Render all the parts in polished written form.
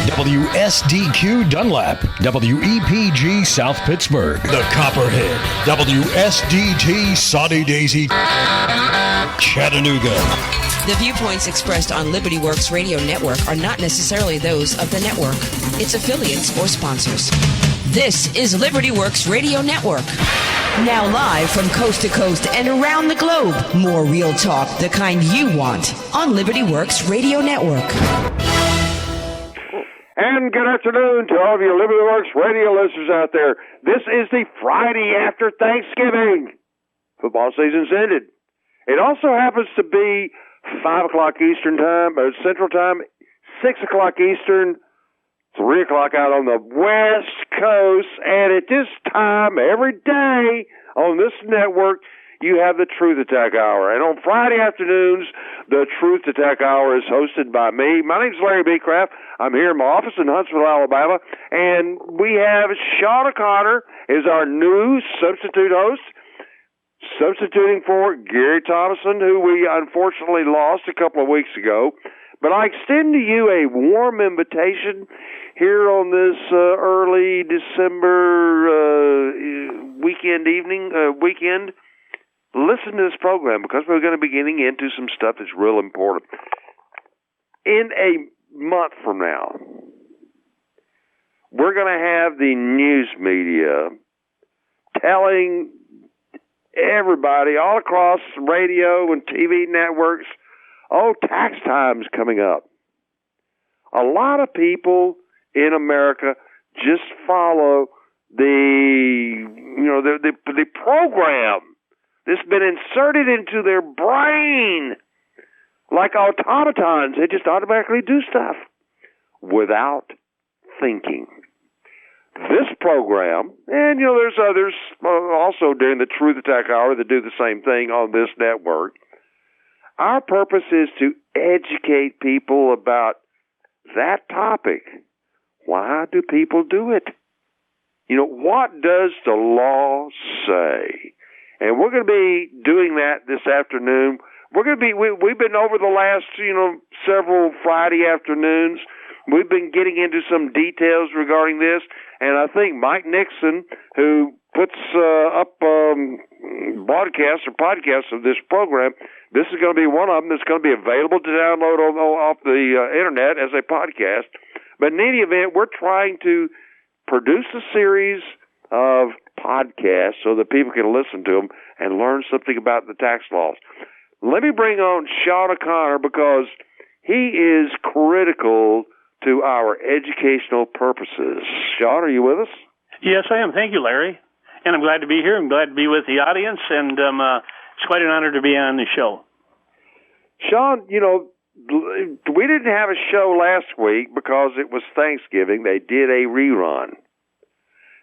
WSDQ Dunlap, WEPG South Pittsburgh, The Copperhead, WSDT Soddy Daisy, Chattanooga. The viewpoints expressed on LibertyWorks Radio Network are not necessarily those of the network, its affiliates, or sponsors. This is LibertyWorks Radio Network. Now live from coast to coast and around the globe. More real talk, the kind you want, on LibertyWorks Radio Network. And good afternoon to all of you LibertyWorks radio listeners out there. This is the Friday after Thanksgiving. Football season's ended. It also happens to be 5 o'clock Eastern time, or Central time, 6 o'clock Eastern, 3 o'clock out on the West Coast. And at this time, every day on this network, you have the Truth Attack Hour. And on Friday afternoons, the Truth Attack Hour is hosted by me. My name's Larry Becraft. I'm here in my office in Huntsville, Alabama. And we have Shaun is our new substitute host, substituting for Gary Thomason, who we unfortunately lost a couple of weeks ago. But I extend to you a warm invitation here on this early December weekend. Listen to this program, because we're going to be getting into some stuff that's real important. In a month from now, we're going to have the news media telling everybody all across radio and TV networks, tax time's coming up. A lot of people in America just follow the program that's been inserted into their brain like automatons. They just automatically do stuff without thinking. This program, and there's others also during the Truth Attack Hour that do the same thing on this network. Our purpose is to educate people about that topic. Why do people do it? What does the law say? And we're going to be doing that this afternoon. We've been over the last, several Friday afternoons. We've been getting into some details regarding this. And I think Mike Nixon, who puts up broadcasts or podcasts of this program, this is going to be one of them that's going to be available to download off the internet as a podcast. But in any event, we're trying to produce a series of podcasts so that people can listen to them and learn something about the tax laws. Let me bring on Shaun O'Connor, because he is critical to our educational purposes. Shaun, are you with us? Yes, I am. Thank you, Larry. And I'm glad to be here. I'm glad to be with the audience, and it's quite an honor to be on the show. Shaun, we didn't have a show last week because it was Thanksgiving. They did a rerun.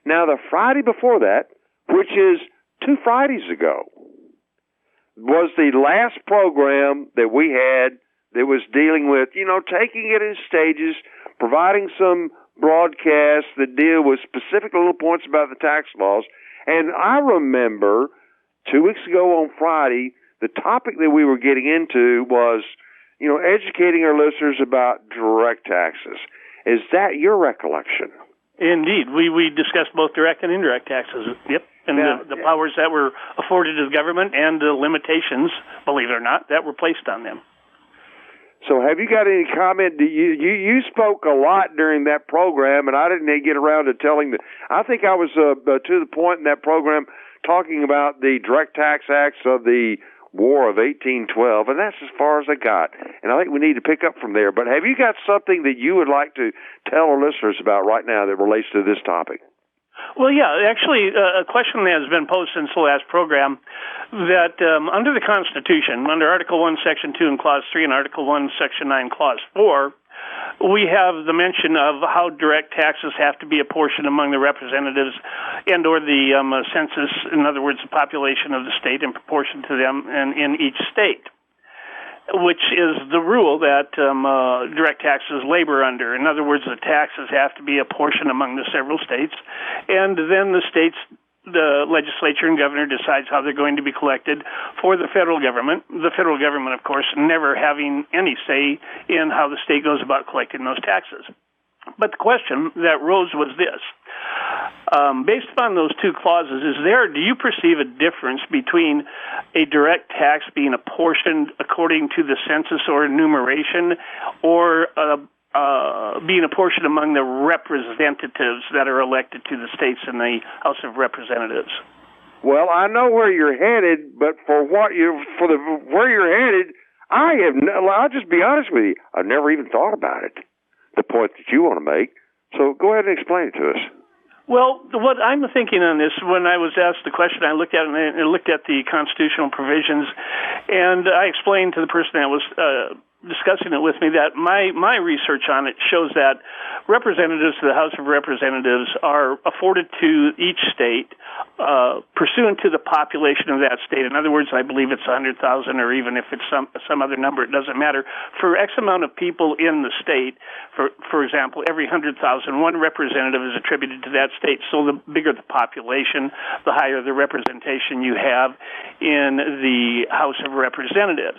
Now, the Friday before that, which is 2 Fridays ago, was the last program that we had that was dealing with, taking it in stages, providing some broadcasts that deal with specific little points about the tax laws. And I remember 2 weeks ago on Friday, the topic that we were getting into was, educating our listeners about direct taxes. Is that your recollection? Indeed. We discussed both direct and indirect taxes. Yep. And the powers that were afforded to the government and the limitations, believe it or not, that were placed on them. So have you got any comment? You spoke a lot during that program, and I didn't get around to telling I think I was to the point in that program talking about the direct tax acts of the War of 1812, and that's as far as I got. And I think we need to pick up from there. But have you got something that you would like to tell our listeners about right now that relates to this topic? Well, yeah, actually, a question that has been posed since the last program, that under the Constitution, under Article 1, Section 2 and Clause 3, and Article 1, Section 9, Clause 4, we have the mention of how direct taxes have to be apportioned among the representatives and or the census, in other words, the population of the state in proportion to them in each state, which is the rule that direct taxes labor under. In other words, the taxes have to be apportioned among the several states, and then the legislature and governor decides how they're going to be collected for the federal government. The federal government, of course, never having any say in how the state goes about collecting those taxes. But the question that rose was this. Based upon those two clauses, do you perceive a difference between a direct tax being apportioned according to the census or enumeration, or being apportioned among the representatives that are elected to the states in the House of Representatives? Well, I know where you're headed, but where you're headed, I'll just be honest with you. I've never even thought about it, the point that you want to make. So go ahead and explain it to us. Well, what I'm thinking on this, when I was asked the question, I looked at it and I looked at the constitutional provisions, and I explained to the person that was discussing it with me that my research on it shows that representatives to the House of Representatives are afforded to each state pursuant to the population of that state. In other words, I believe it's 100,000, or even if it's some other number, it doesn't matter. For X amount of people in the state, for example, every 100,000, one representative is attributed to that state. So the bigger the population, the higher the representation you have in the House of Representatives.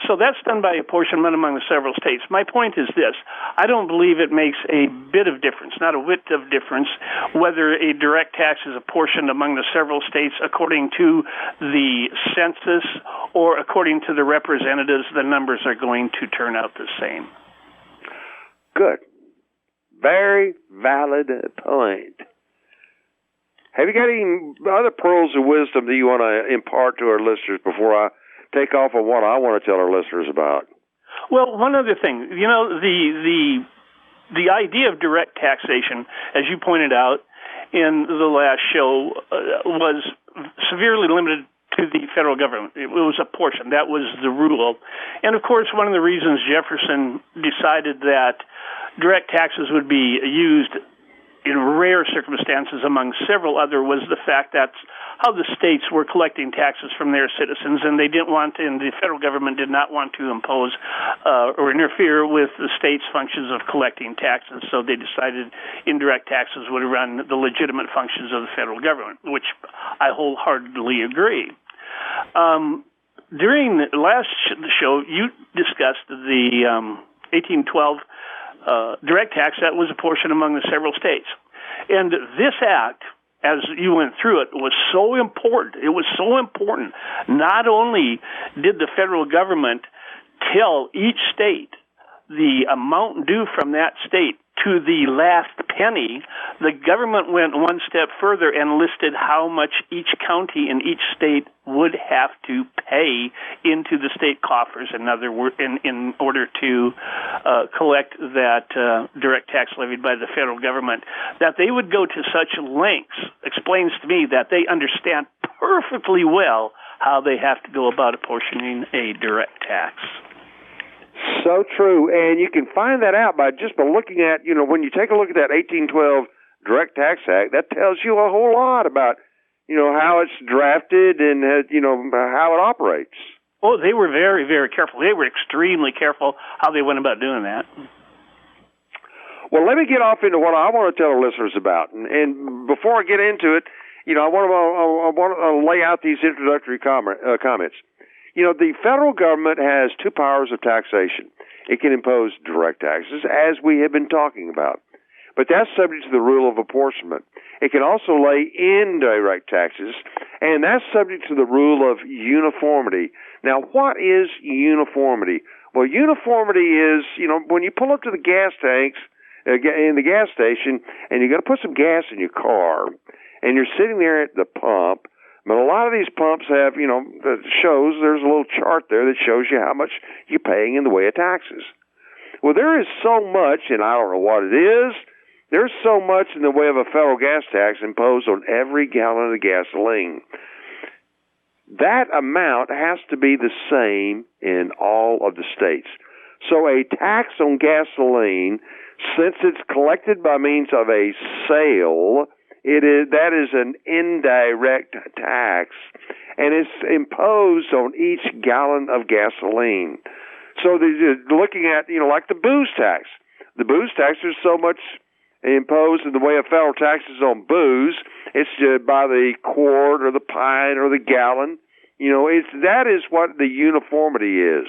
So that's done by apportionment among the several states. My point is this. I don't believe it makes a bit of difference, not a whit of difference, whether a direct tax is apportioned among the several states according to the census or according to the representatives. The numbers are going to turn out the same. Good. Very valid point. Have you got any other pearls of wisdom that you want to impart to our listeners before I take off on what I want to tell our listeners about? Well, one other thing. You know, the idea of direct taxation, as you pointed out in the last show, was severely limited to the federal government. It was a portion. That was the rule. And, of course, one of the reasons Jefferson decided that direct taxes would be used in rare circumstances among several other was the fact that how the states were collecting taxes from their citizens, and the federal government did not want to impose or interfere with the state's functions of collecting taxes, so they decided indirect taxes would run the legitimate functions of the federal government, which I wholeheartedly agree. During the last show, you discussed the 1812 direct tax that was apportioned among the several states. And this act, as you went through it, was so important. It was so important. Not only did the federal government tell each state the amount due from that state to the last penny, the government went one step further and listed how much each county in each state would have to pay into the state coffers, in order to collect that direct tax levied by the federal government. That they would go to such lengths explains to me that they understand perfectly well how they have to go about apportioning a direct tax. So true, and you can find that out by looking at, when you take a look at that 1812 Direct Tax Act, that tells you a whole lot about, how it's drafted and, how it operates. Oh, they were very, very careful. They were extremely careful how they went about doing that. Well, let me get off into what I want to tell our listeners about. And before I get into it, I want to lay out these introductory comments. The federal government has two powers of taxation. It can impose direct taxes, as we have been talking about, but that's subject to the rule of apportionment. It can also lay indirect taxes, and that's subject to the rule of uniformity. Now, what is uniformity? Well, uniformity is, when you pull up to the gas tanks in the gas station, and you're going to put some gas in your car, and you're sitting there at the pump. But a lot of these pumps have, there's a little chart there that shows you how much you're paying in the way of taxes. Well, there is so much, and I don't know what it is, there's so much in the way of a federal gas tax imposed on every gallon of gasoline. That amount has to be the same in all of the states. So a tax on gasoline, since it's collected by means of a sale, that is an indirect tax, and it's imposed on each gallon of gasoline. So they're looking at, like the booze tax. The booze tax, there's so much imposed in the way of federal taxes on booze. It's by the quart or the pint or the gallon. That is what the uniformity is.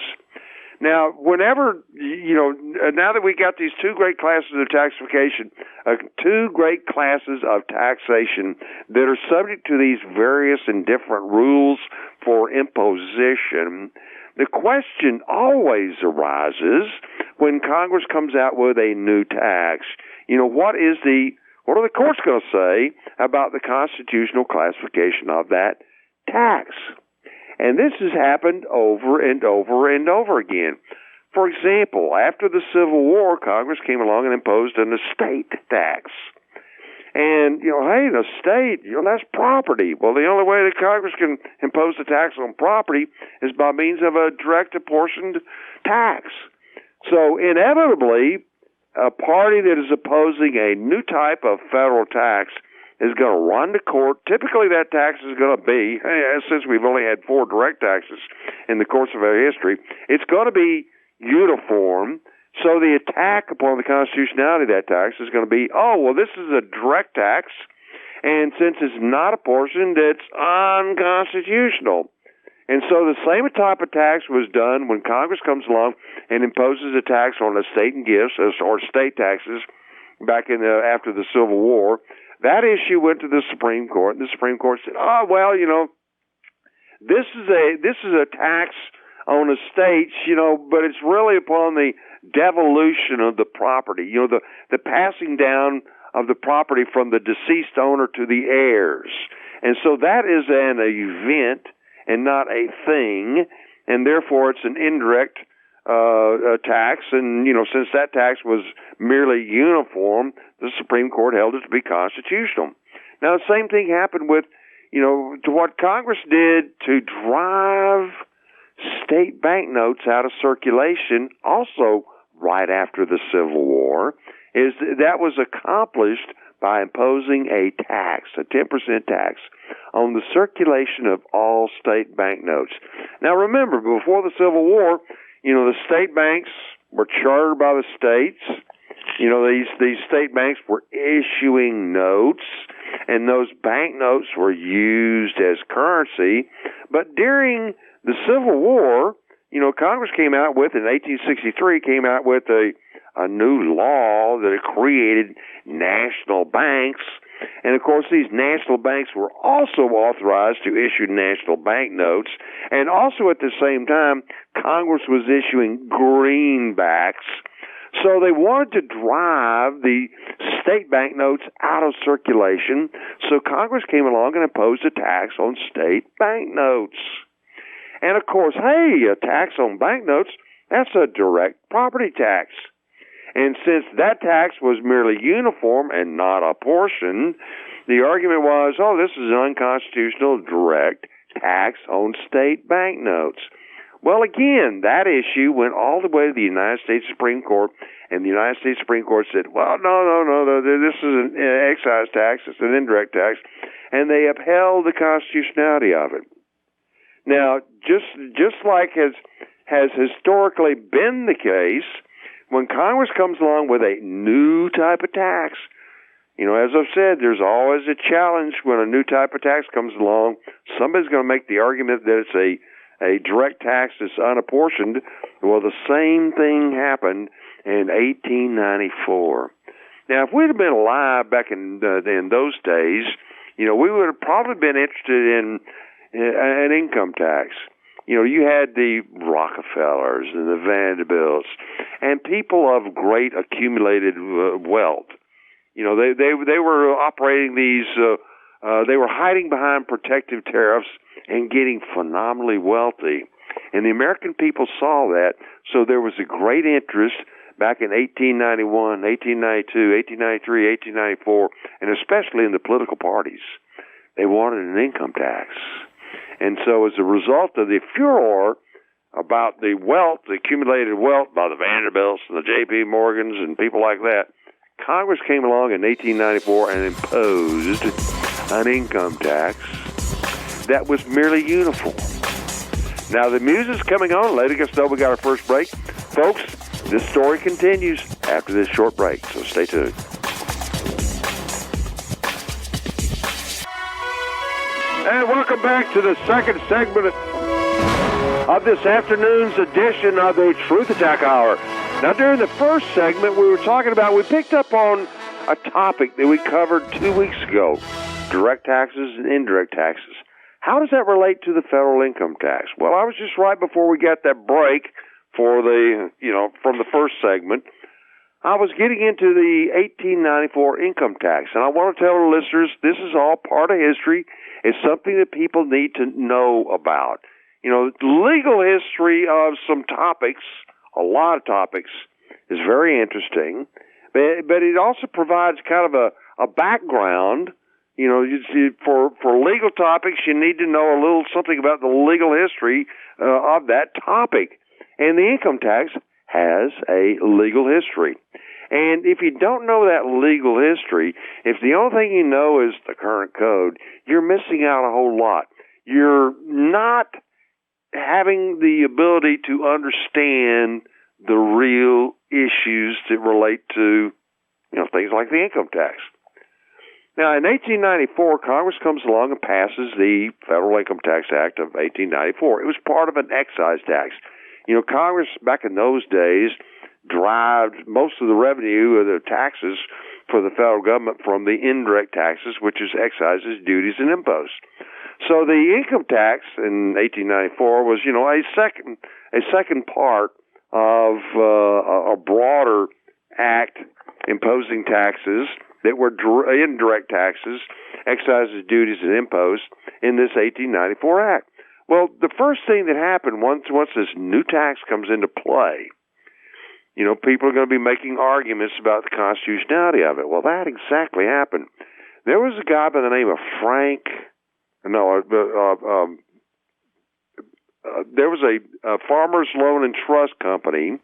Now, whenever, now that we got these two great classes of taxification, two great classes of taxation that are subject to these various and different rules for imposition, the question always arises when Congress comes out with a new tax. What are the courts going to say about the constitutional classification of that tax? And this has happened over and over and over again. For example, after the Civil War, Congress came along and imposed an estate tax. And, hey, an estate, that's property. Well, the only way that Congress can impose a tax on property is by means of a direct apportioned tax. So, inevitably, a party that is opposing a new type of federal tax is going to run to court. Typically, that tax is going to be, since we've only had 4 direct taxes in the course of our history, it's going to be uniform. So the attack upon the constitutionality of that tax is going to be, this is a direct tax, and since it's not apportioned, it's unconstitutional. And so the same type of tax was done when Congress comes along and imposes a tax on estate and gifts, or state taxes, back after the Civil War. That issue went to the Supreme Court, and the Supreme Court said, this is a tax on estates, but it's really upon the devolution of the property, the passing down of the property from the deceased owner to the heirs. And so that is an event and not a thing, and therefore it's an indirect tax. And, since that tax was merely uniform, the Supreme Court held it to be constitutional. Now, the same thing happened with, to what Congress did to drive state banknotes out of circulation, also right after the Civil War, is that was accomplished by imposing a tax, a 10% tax, on the circulation of all state banknotes. Now, remember, before the Civil War, the state banks were chartered by the states. These state banks were issuing notes, and those banknotes were used as currency. But during the Civil War, Congress came out with, in 1863, a new law that created national banks. And, of course, these national banks were also authorized to issue national banknotes. And also at the same time, Congress was issuing greenbacks. So they wanted to drive the state banknotes out of circulation. So Congress came along and imposed a tax on state banknotes. And, of course, a tax on banknotes, that's a direct property tax. And since that tax was merely uniform and not apportioned, the argument was, this is an unconstitutional direct tax on state banknotes. Well, again, that issue went all the way to the United States Supreme Court, and the United States Supreme Court said, no, this is an excise tax, it's an indirect tax, and they upheld the constitutionality of it. Now, just like has historically been the case, when Congress comes along with a new type of tax, as I've said, there's always a challenge when a new type of tax comes along. Somebody's going to make the argument that it's a direct tax that's unapportioned. Well, the same thing happened in 1894. Now, if we'd have been alive back in those days, we would have probably been interested in an income tax. You had the Rockefellers and the Vanderbilts and people of great accumulated wealth. They were operating these, they were hiding behind protective tariffs and getting phenomenally wealthy. And the American people saw that, so there was a great interest back in 1891, 1892, 1893, 1894, and especially in the political parties. They wanted an income tax. And so as a result of the furor about the wealth, the accumulated wealth by the Vanderbilts and the J.P. Morgans and people like that, Congress came along in 1894 and imposed an income tax that was merely uniform. Now, the music's coming on. Later, us know we got our first break. Folks, this story continues after this short break, so stay tuned. And welcome back to the second segment of of this afternoon's edition of the Truth Attack Hour. Now, during the first segment, we picked up on a topic that we covered 2 weeks ago, direct taxes and indirect taxes. How does that relate to the federal income tax? Well, I was just right before we got that break for from the first segment. I was getting into the 1894 income tax, and I want to tell the listeners this is all part of history. It's something that people need to know about. The legal history of some topics, a lot of topics, is very interesting, but it also provides kind of a background. For legal topics, you need to know a little something about the legal history of that topic. And the income tax has a legal history. And if you don't know that legal history, if the only thing you know is the current code, you're missing out a whole lot. You're not having the ability to understand the real issues that relate to, things like the income tax. Now, in 1894, Congress comes along and passes the Federal Income Tax Act of 1894. It was part of an excise tax. Congress, back in those days, derived most of the revenue of the taxes for the federal government from the indirect taxes, which is excises, duties, and imposts. So the income tax in 1894 was, a second part of a broader act imposing taxes that were indirect taxes, excises, duties, and imposts in this 1894 act. Well, the first thing that happened once this new tax comes into play, people are going to be making arguments about the constitutionality of it. Well, that exactly happened. There was a guy by the name of there was a Farmers Loan and Trust Company.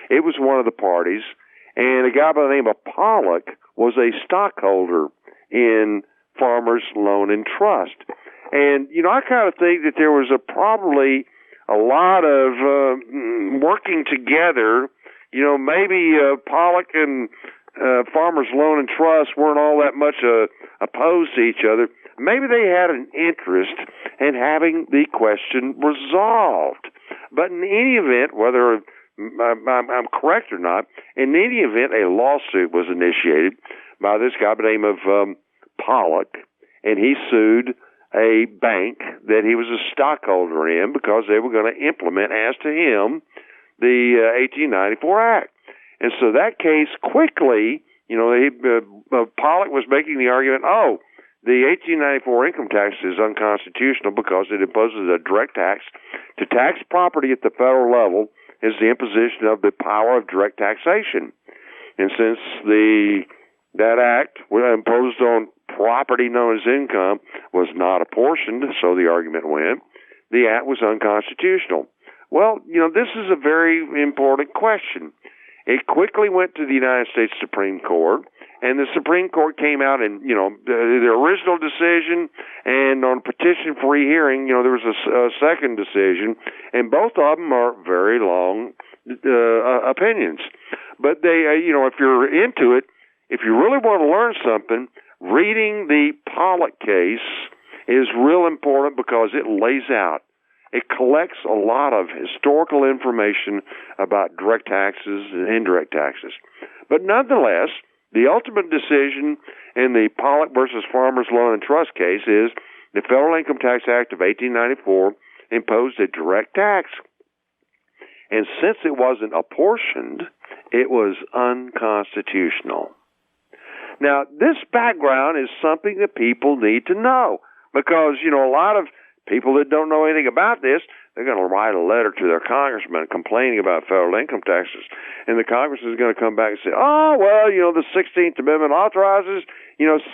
It was one of the parties, and a guy by the name of Pollock was a stockholder in Farmers Loan and Trust. And, I kind of think that there was probably a lot of working together. Maybe Pollock and Farmers Loan and Trust weren't all that much opposed to each other. Maybe they had an interest in having the question resolved. But in any event, whether I'm correct or not, in any event, a lawsuit was initiated by this guy by the name of Pollock, and he sued a bank that he was a stockholder in because they were going to implement, as to him, the 1894 Act. And so that case quickly, Pollock was making the argument, the 1894 income tax is unconstitutional because it imposes a direct tax. To tax property at the federal level is the imposition of the power of direct taxation. And since that act imposed on property known as income was not apportioned, so the argument went, the act was unconstitutional. Well, this is a very important question. It quickly went to the United States Supreme Court, and the Supreme Court came out and, the original decision, and on petition for rehearing, there was a second decision, and both of them are very long opinions. But they, if you're into it, if you really want to learn something, reading the Pollock case is real important because it lays out, it collects a lot of historical information about direct taxes and indirect taxes. But nonetheless, the ultimate decision in the Pollock versus Farmers Loan and Trust case is the Federal Income Tax Act of 1894 imposed a direct tax. And since it wasn't apportioned, it was unconstitutional. Now, this background is something that people need to know because, a lot of people that don't know anything about this, they're going to write a letter to their congressman complaining about federal income taxes. And the Congress is going to come back and say, the 16th Amendment authorizes,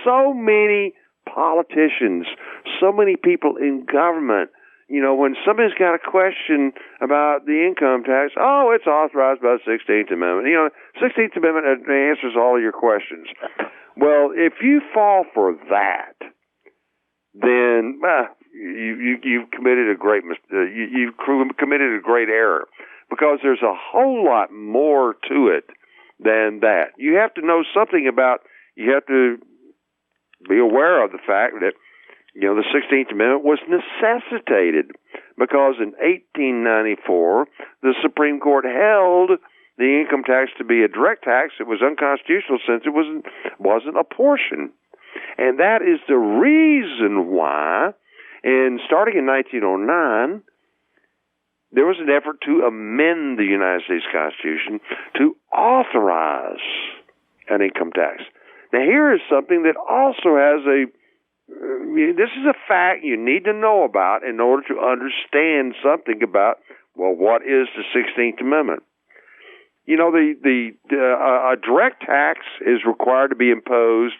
so many politicians, so many people in government, when somebody's got a question about the income tax, it's authorized by the 16th Amendment. 16th Amendment answers all of your questions. Well, if you fall for that, then you've committed a great you've committed a great error because there's a whole lot more to it than that. You have to know something about. You have to be aware of the fact that the 16th Amendment was necessitated because in 1894, the Supreme Court held the income tax to be a direct tax. It was unconstitutional since it wasn't a portion. And that is the reason why, and starting in 1909, there was an effort to amend the United States Constitution to authorize an income tax. Now, here is something that also has this is a fact you need to know about in order to understand something about, well, what is the 16th Amendment? A direct tax is required to be imposed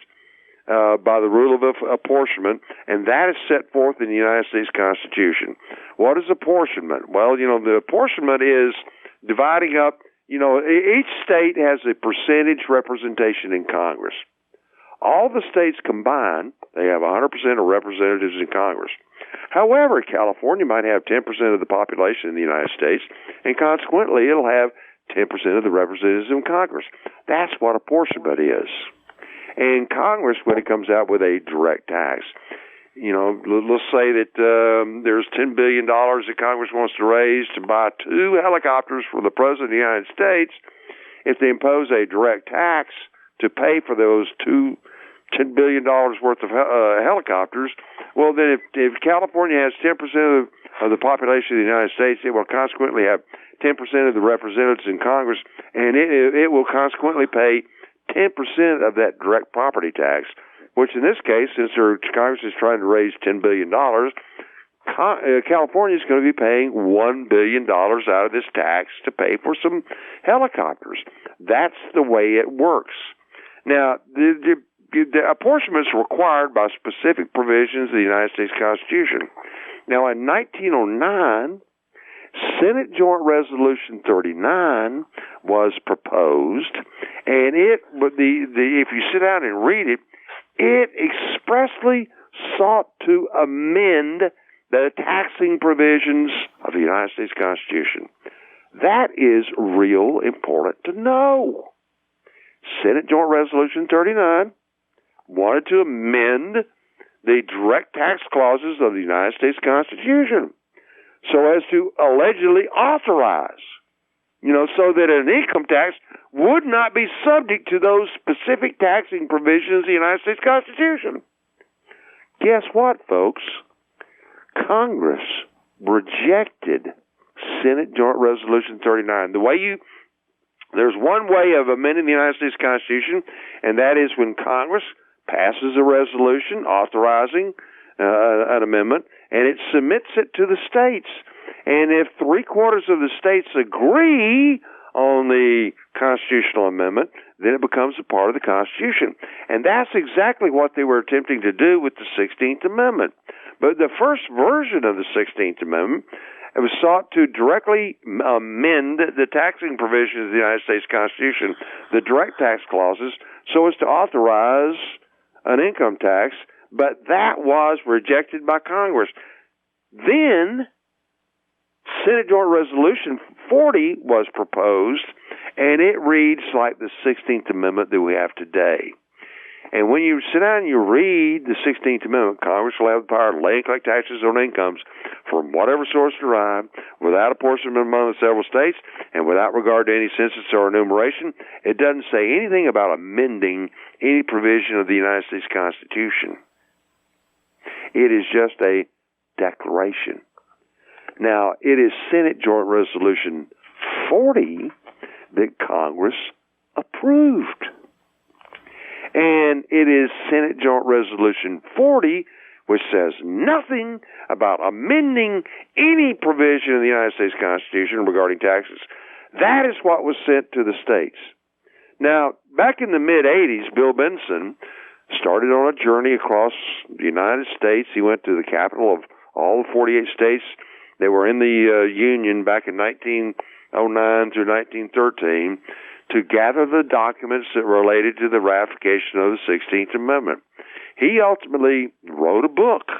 by the rule of apportionment, and that is set forth in the United States Constitution. What is apportionment? Well, the apportionment is dividing up, each state has a percentage representation in Congress. All the states combined, they have 100% of representatives in Congress. However, California might have 10% of the population in the United States, and consequently, it'll have 10% of the representatives in Congress. That's what apportionment is. And Congress, when it comes out with a direct tax, let's say that there's $10 billion that Congress wants to raise to buy 2 helicopters for the President of the United States. If they impose a direct tax to pay for those $10 billion worth of helicopters, well, then if California has 10% of the population of the United States, it will consequently have 10% of the representatives in Congress, and it will consequently pay 10% of that direct property tax, which in this case, since Congress is trying to raise $10 billion, California is going to be paying $1 billion out of this tax to pay for some helicopters. That's the way it works. Now, the apportionment is required by specific provisions of the United States Constitution. Now, in 1909, Senate Joint Resolution 39 was proposed, and if you sit down and read it, it expressly sought to amend the taxing provisions of the United States Constitution. That is real important to know. Senate Joint Resolution 39 wanted to amend the direct tax clauses of the United States Constitution so as to allegedly authorize, so that an income tax would not be subject to those specific taxing provisions of the United States Constitution. Guess what, folks? Congress rejected Senate Joint Resolution 39. There's one way of amending the United States Constitution, and that is when Congress passes a resolution authorizing an amendment, and it submits it to the states. And if 3/4 of the states agree on the constitutional amendment, then it becomes a part of the Constitution. And that's exactly what they were attempting to do with the 16th Amendment. But the first version of the 16th Amendment, it was sought to directly amend the taxing provisions of the United States Constitution, the direct tax clauses, so as to authorize an income tax, but that was rejected by Congress. Then, Senate Joint Resolution 40 was proposed, and it reads like the 16th Amendment that we have today. And when you sit down and you read the 16th Amendment, Congress will have the power to lay and collect taxes on incomes from whatever source derived, without apportionment among the several states, and without regard to any census or enumeration. It doesn't say anything about amending any provision of the United States Constitution. It is just a declaration. Now, it is Senate Joint Resolution 40 that Congress approved. And it is Senate Joint Resolution 40 which says nothing about amending any provision of the United States Constitution regarding taxes. That is what was sent to the states. Now, back in the mid-'80s, Bill Benson started on a journey across the United States. He went to the capital of all the 48 states that were in the Union back in 1909 through 1913 to gather the documents that related to the ratification of the 16th Amendment. He ultimately wrote a book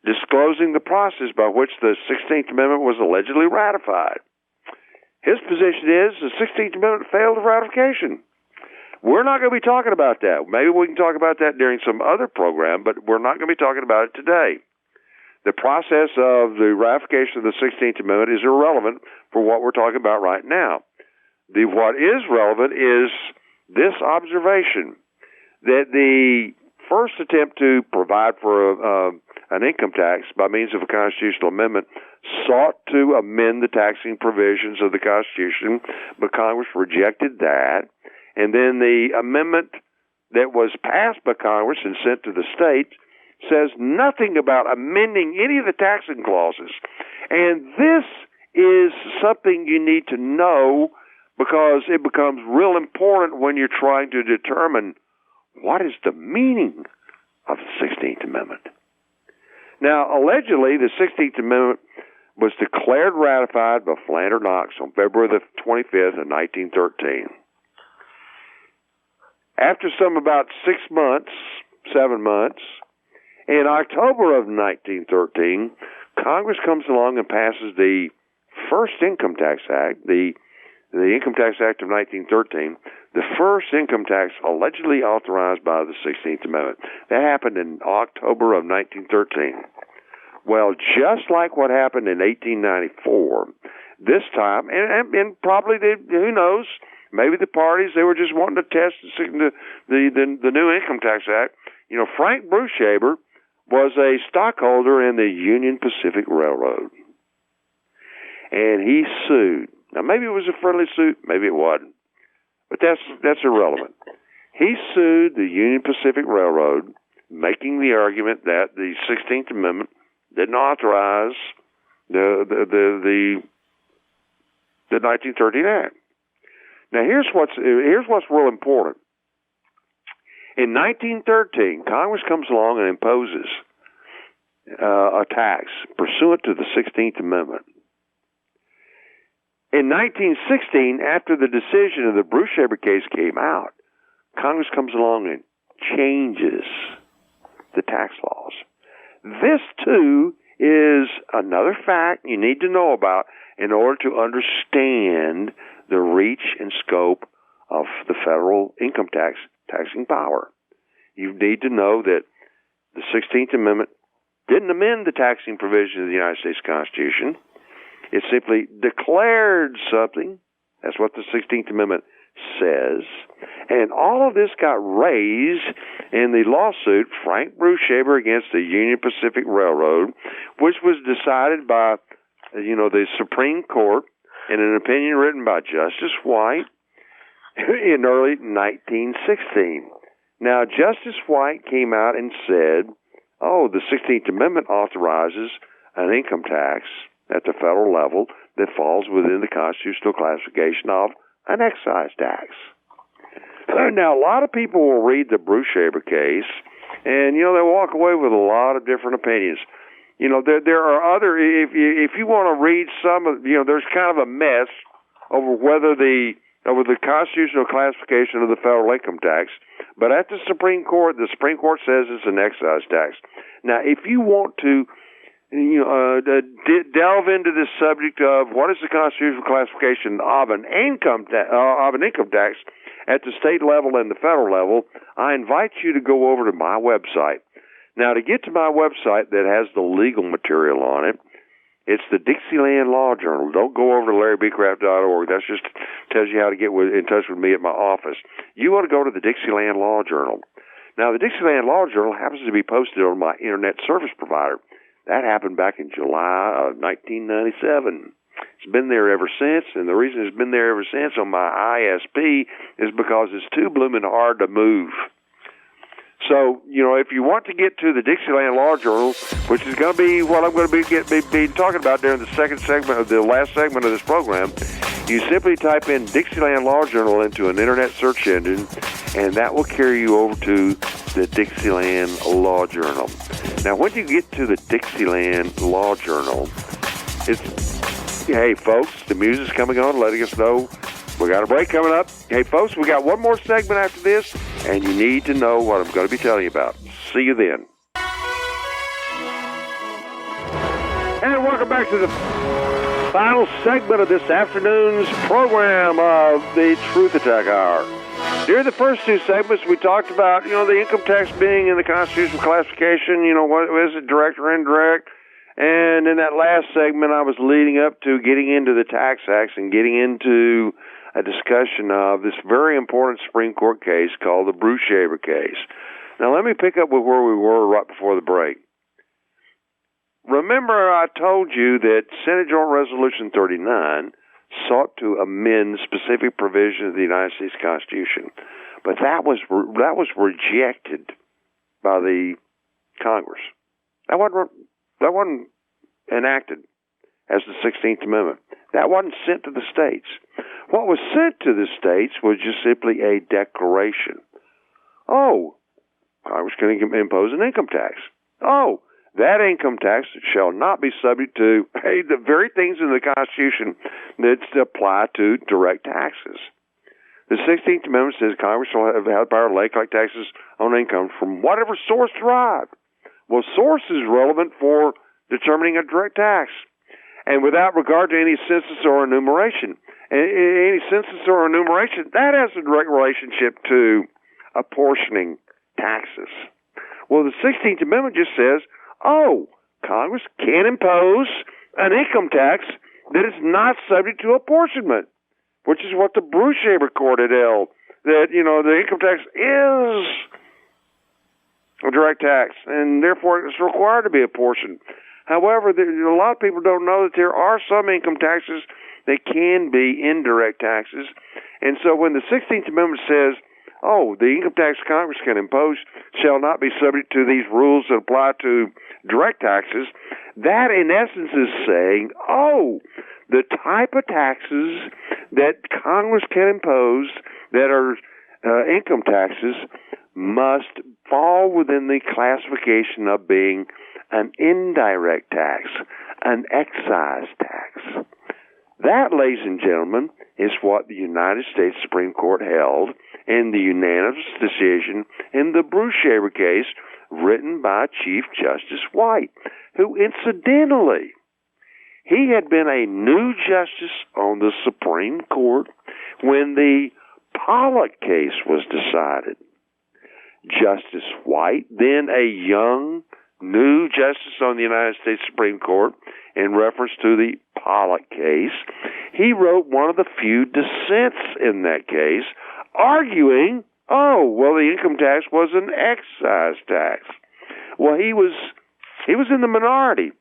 disclosing the process by which the 16th Amendment was allegedly ratified. His position is the 16th Amendment failed of ratification. We're not going to be talking about that. Maybe we can talk about that during some other program, but we're not going to be talking about it today. The process of the ratification of the 16th Amendment is irrelevant for what we're talking about right now. What is relevant is this observation, that the first attempt to provide for an income tax by means of a constitutional amendment sought to amend the taxing provisions of the Constitution, but Congress rejected that. And then the amendment that was passed by Congress and sent to the states says nothing about amending any of the taxing clauses. And this is something you need to know, because it becomes real important when you're trying to determine what is the meaning of the 16th Amendment. Now, allegedly, the 16th Amendment was declared ratified by Flannery Knox on February the 25th of 1913. After about 6 months, 7 months, in October of 1913, Congress comes along and passes the first Income Tax Act, the Income Tax Act of 1913, the first income tax allegedly authorized by the 16th Amendment. That happened in October of 1913. Well, just like what happened in 1894, this time, and probably, who knows, maybe the parties, they were just wanting to test the new Income Tax Act. You know, Frank Bruchaber was a stockholder in the Union Pacific Railroad, and he sued. Now, maybe it was a friendly suit, maybe it wasn't, but that's irrelevant. He sued the Union Pacific Railroad, making the argument that the 16th Amendment didn't authorize the 1913 Act. Now, here's what's real important. In 1913, Congress comes along and imposes a tax pursuant to the 16th Amendment. In 1916, after the decision of the Bruchaber case came out, Congress comes along and changes the tax laws. This, too, is another fact you need to know about in order to understand the reach and scope of the federal income taxing power. You need to know that the 16th Amendment didn't amend the taxing provisions of the United States Constitution. It simply declared something. That's what the 16th Amendment says. And all of this got raised in the lawsuit, Frank Bruchaber against the Union Pacific Railroad, which was decided by, the Supreme Court in an opinion written by Justice White in early 1916. Now, Justice White came out and said, the 16th Amendment authorizes an income tax at the federal level that falls within the constitutional classification of an excise tax. Now, a lot of people will read the Bruchaber case, and, they'll walk away with a lot of different opinions. There are other, if you want to read some of, there's kind of a mess over the constitutional classification of the federal income tax. But at the Supreme Court says it's an excise tax. Now, if you want to delve into this subject of what is the constitutional classification of an income tax at the state level and the federal level, I invite you to go over to my website. Now, to get to my website that has the legal material on it, it's the Dixieland Law Journal. Don't go over to LibertyWorks.org. That just tells you how to get in touch with me at my office. You want to go to the Dixieland Law Journal. Now, the Dixieland Law Journal happens to be posted on my internet service provider. That happened back in July of 1997. It's been there ever since, and the reason it's been there ever since on my ISP is because it's too blooming hard to move. So, if you want to get to the Dixieland Law Journal, which is going to be what I'm going to be talking about during the last segment of this program, you simply type in Dixieland Law Journal into an internet search engine, and that will carry you over to the Dixieland Law Journal. Now, when you get to the Dixieland Law Journal, hey, folks, the music's coming on, letting us know we got a break coming up. Hey, folks, we got one more segment after this, and you need to know what I'm going to be telling you about. See you then. And welcome back to the final segment of this afternoon's program of the Truth Attack Hour. During the first two segments, we talked about, the income tax being in the constitutional classification, what is it, direct or indirect? And in that last segment, I was leading up to getting into the Tax Acts and getting into a discussion of this very important Supreme Court case called the Becraft case. Now, let me pick up with where we were right before the break. Remember, I told you that Senate Joint Resolution 39 sought to amend specific provisions of the United States Constitution, but that was rejected by the Congress. That wasn't enacted as the 16th Amendment. That wasn't sent to the states. What was sent to the states was just simply a declaration. Oh, Congress can impose an income tax. Oh, that income tax shall not be subject to the very things in the Constitution that apply to direct taxes. The 16th Amendment says Congress shall have the power to lay collect taxes on income from whatever source derived. Well, source is relevant for determining a direct tax, and without regard to any census or enumeration. Any census or enumeration, that has a direct relationship to apportioning taxes. Well, the 16th Amendment just says, Congress can impose an income tax that is not subject to apportionment, which is what the Becraft court had held, that, the income tax is a direct tax, and therefore it's required to be apportioned. However, a lot of people don't know that there are some income taxes that can be indirect taxes, and so when the 16th Amendment says, the income tax Congress can impose shall not be subject to these rules that apply to direct taxes, that in essence is saying, the type of taxes that Congress can impose that are income taxes must fall within the classification of being an indirect tax, an excise tax. That, ladies and gentlemen, is what the United States Supreme Court held in the unanimous decision in the Becraft case written by Chief Justice White, who incidentally, he had been a new justice on the Supreme Court when the Pollock case was decided. Justice White, then a young, new justice on the United States Supreme Court, in reference to the Pollock case, he wrote one of the few dissents in that case, arguing, the income tax was an excise tax. Well, he was in the minority.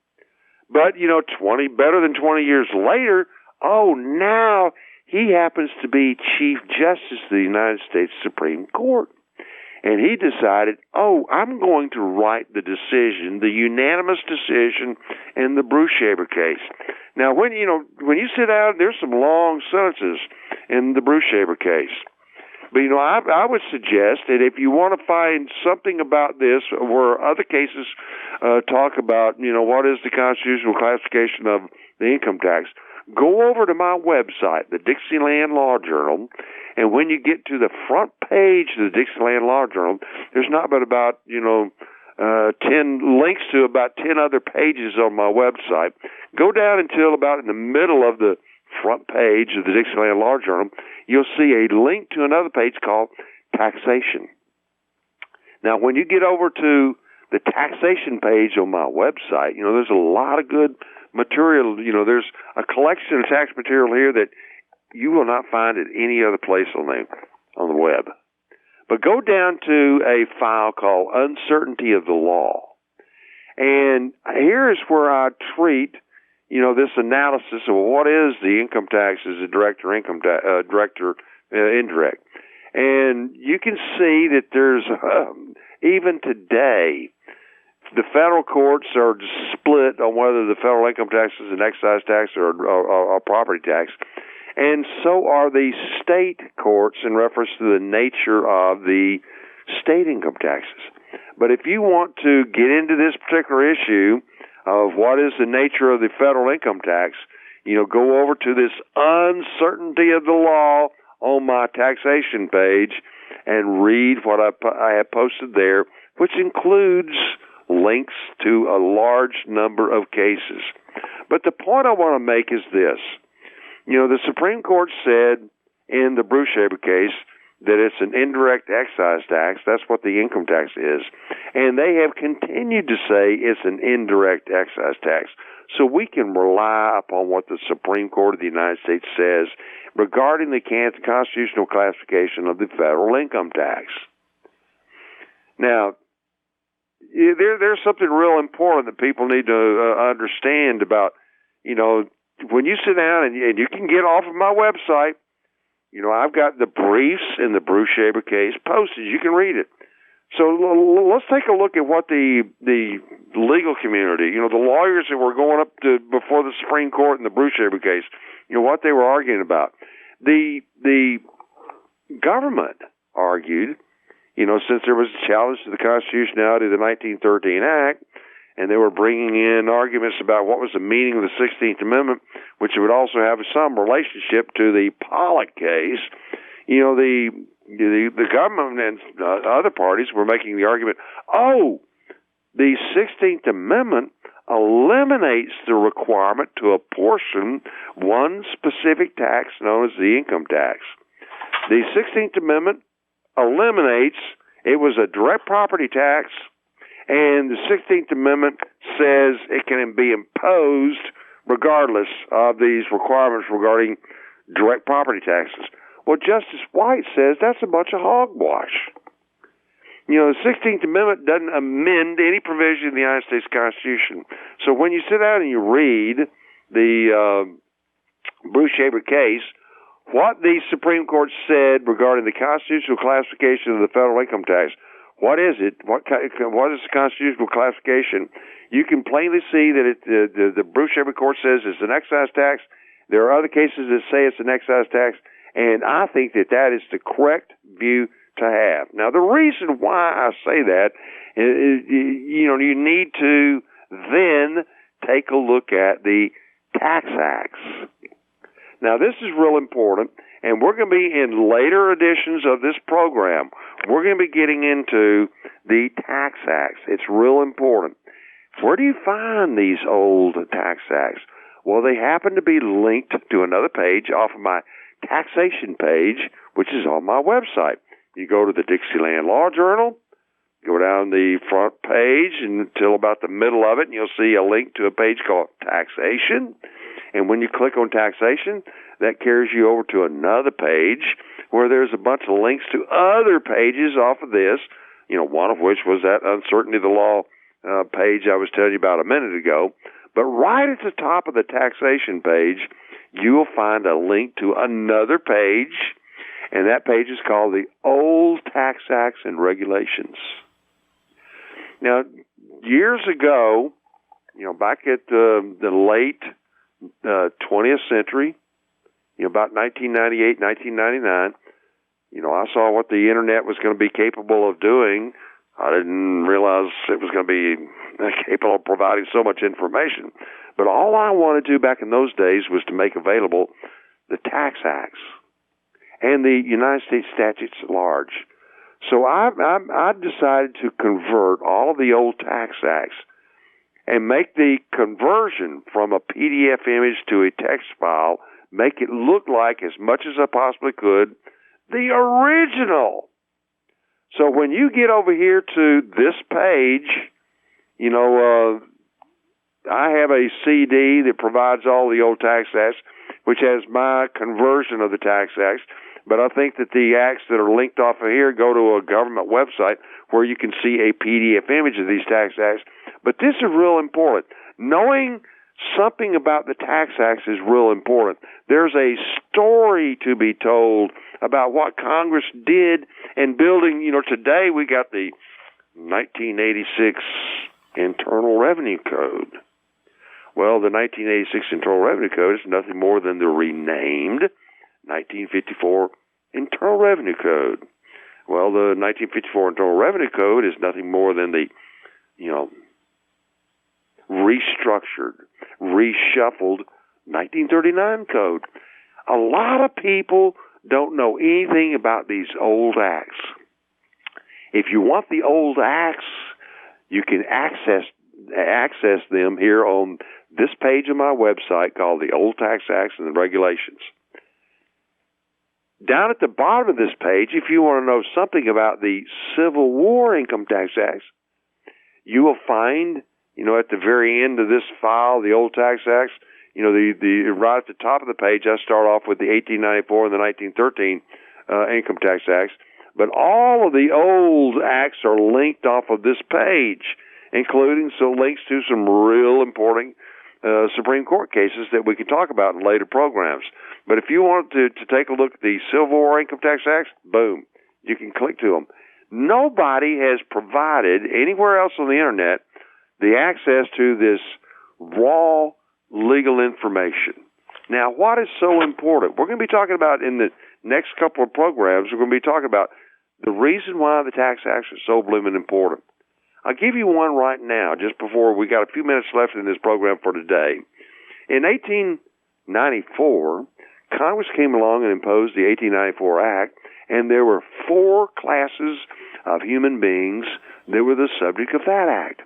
But, better than 20 years later, now he happens to be Chief Justice of the United States Supreme Court. And he decided, I'm going to write the decision, the unanimous decision in the Becraft case. Now, when you sit down, there's some long sentences in the Becraft case. But, I would suggest that if you want to find something about this where other cases talk about, what is the constitutional classification of the income tax, go over to my website, the Dixieland Law Journal, and when you get to the front page of the Dixieland Law Journal, there's not but about, 10 links to about 10 other pages on my website. Go down until about in the middle of the front page of the Dixieland Law Journal, you'll see a link to another page called Taxation. Now, when you get over to the taxation page on my website, there's a lot of good material. There's a collection of tax material here that you will not find at any other place on the web. But go down to a file called Uncertainty of the Law. And here is where I treat, this analysis of what is the income tax as a direct or indirect. And you can see that there's, even today, the federal courts are split on whether the federal income tax is an excise tax or a property tax. And so are the state courts in reference to the nature of the state income taxes. But if you want to get into this particular issue of what is the nature of the federal income tax, go over to this Uncertainty of the Law on my taxation page and read what I have posted there, which includes links to a large number of cases. But the point I want to make is this. The Supreme Court said in the Becraft case that it's an indirect excise tax. That's what the income tax is. And they have continued to say it's an indirect excise tax. So we can rely upon what the Supreme Court of the United States says regarding the constitutional classification of the federal income tax. Now, there's something real important that people need to understand about, when you sit down and you can get off of my website, I've got the briefs in the Bruce Shaber case posted. You can read it. So let's take a look at what the legal community, the lawyers that were going up to before the Supreme Court in the Bruce Shaber case, what they were arguing about. The government argued, since there was a challenge to the constitutionality of the 1913 Act, and they were bringing in arguments about what was the meaning of the 16th Amendment, which would also have some relationship to the Pollock case. The government and other parties were making the argument, the 16th Amendment eliminates the requirement to apportion one specific tax known as the income tax. The 16th Amendment eliminates, it was a direct property tax, and the 16th Amendment says it can be imposed regardless of these requirements regarding direct property taxes. Well, Justice White says that's a bunch of hogwash. The 16th Amendment doesn't amend any provision in the United States Constitution. So when you sit down and you read the Bruce Shaber case, what the Supreme Court said regarding the constitutional classification of the federal income tax, what is it? What is the constitutional classification? You can plainly see that the Bruce Shaber Court says it's an excise tax. There are other cases that say it's an excise tax, and I think that is the correct view to have. Now, the reason why I say that is, you need to then take a look at the tax acts. Now, this is real important, and we're going to be in later editions of this program. We're going to be getting into the tax acts. It's real important. Where do you find these old tax acts? Well, they happen to be linked to another page off of my taxation page, which is on my website. You go to the Dixieland Law Journal, go down the front page until about the middle of it, and you'll see a link to a page called Taxation. And when you click on Taxation, that carries you over to another page where there's a bunch of links to other pages off of this, one of which was that Uncertainty of the Law page I was telling you about a minute ago. But right at the top of the Taxation page, you will find a link to another page, and that page is called the Old Tax Acts and Regulations. Now, years ago, back at the late 20th century, about 1998, 1999, I saw what the Internet was going to be capable of doing. I didn't realize it was going to be capable of providing so much information. But all I wanted to do back in those days was to make available the tax acts and the United States statutes at large. So I decided to convert all of the old tax acts and make the conversion from a PDF image to a text file, make it look like, as much as I possibly could, the original. So when you get over here to this page, I have a CD that provides all the old tax acts, which has my conversion of the tax acts. But I think that the acts that are linked off of here go to a government website where you can see a PDF image of these tax acts. But this is real important. Knowing something about the tax acts is real important. There's a story to be told about what Congress did in building. Today we got the 1986 Internal Revenue Code. Well, the 1986 Internal Revenue Code is nothing more than the renamed 1954 Internal Revenue Code. Well, the 1954 Internal Revenue Code is nothing more than the, restructured, reshuffled 1939 Code. A lot of people don't know anything about these old acts. If you want the old acts, you can access them here on this page of my website called the Old Tax Acts and the Regulations. down at the bottom of this page, if you want to know something about the Civil War Income Tax Acts, you will find, at the very end of this file, the old tax acts, the right at the top of the page, I start off with the 1894 and the 1913 Income Tax Acts. But all of the old acts are linked off of this page, including links to some real important Supreme Court cases that we can talk about in later programs. But if you want to take a look at the Civil War Income Tax Acts, boom, you can click to them. Nobody has provided anywhere else on the Internet the access to this raw legal information. Now, what is so important? We're going to be talking about in the next couple of programs, we're going to be talking about the reason why the tax acts are so blooming important. I'll give you one right now, just before we got a few minutes left in this program for today. In 1894, Congress came along and imposed the 1894 Act, and there were 4 classes of human beings that were the subject of that act.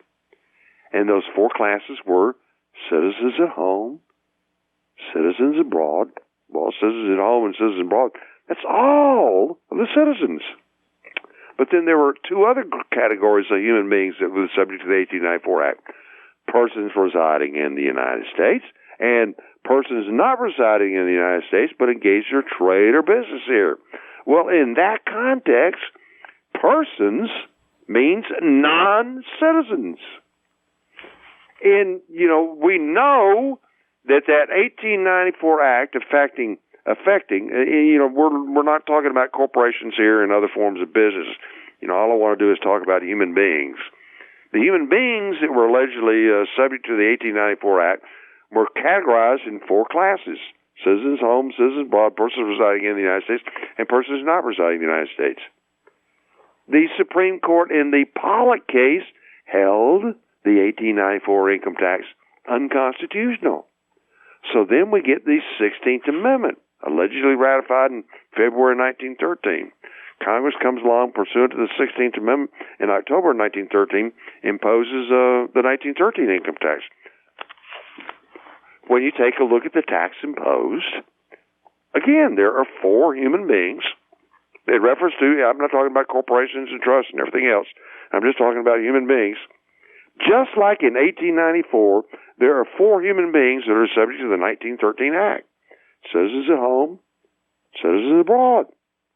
And those 4 classes were citizens at home, citizens abroad. Well, citizens at home and citizens abroad, that's all of the citizens. But then there were 2 other categories of human beings that were the subject of the 1894 Act. Persons residing in the United States and persons not residing in the United States but engaged in trade or business here. Well, in that context, persons means non-citizens. And, we know that 1894 Act affecting, we're not talking about corporations here and other forms of business. All I want to do is talk about human beings. The human beings that were allegedly subject to the 1894 Act were categorized in 4 classes: citizens home, citizens abroad, persons residing in the United States, and persons not residing in the United States. The Supreme Court in the Pollock case held the 1894 income tax unconstitutional. So then we get the 16th Amendment, allegedly ratified in February 1913. Congress comes along pursuant to the 16th Amendment in October 1913, imposes the 1913 income tax. When you take a look at the tax imposed, again, there are 4 human beings. In reference to, I'm not talking about corporations and trusts and everything else. I'm just talking about human beings. Just like in 1894, there are 4 human beings that are subject to the 1913 Act. Citizens at home, citizens abroad.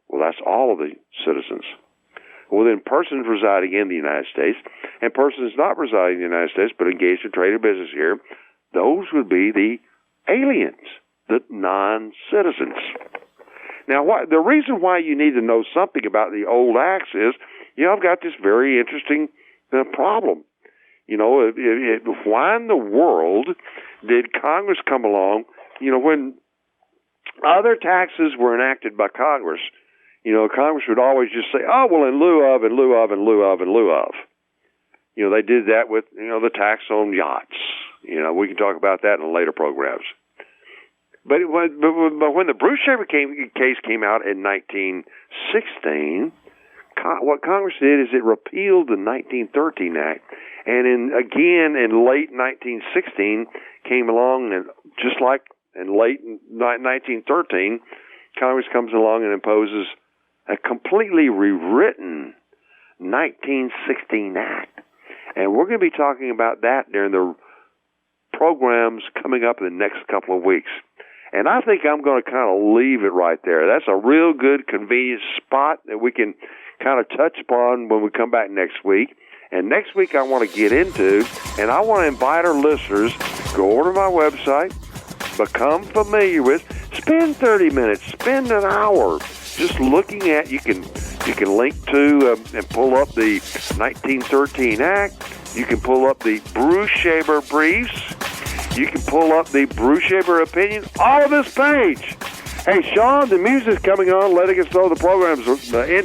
Well, that's all of the citizens. Well, then persons residing in the United States and persons not residing in the United States but engaged in trade or business here, those would be the aliens, the non-citizens. Now, the reason why you need to know something about the old acts is, I've got this very interesting problem. Why in the world did Congress come along, when other taxes were enacted by Congress, Congress would always just say, oh, well, in lieu of, in lieu of, in lieu of, in lieu of. They did that with, the tax on yachts. We can talk about that in later programs. But when the Bruce Shaver case came out in 1916, what Congress did is it repealed the 1913 Act, and again in late 1916 came along, and just like in late 1913, Congress comes along and imposes a completely rewritten 1916 Act. And we're going to be talking about that during the programs coming up in the next couple of weeks. And I think I'm going to kind of leave it right there. That's a real good, convenient spot that we can kind of touch upon when we come back next week. And next week I want to get into, and I want to invite our listeners, go over to my website, become familiar with, spend 30 minutes, spend an hour just looking at, you can link to and pull up the 1913 Act. You can pull up the Bruce Shaver briefs. You can pull up the Bruce Shaver opinion, all of this page. Hey, Shaun, the music's coming on, letting us know the program's end.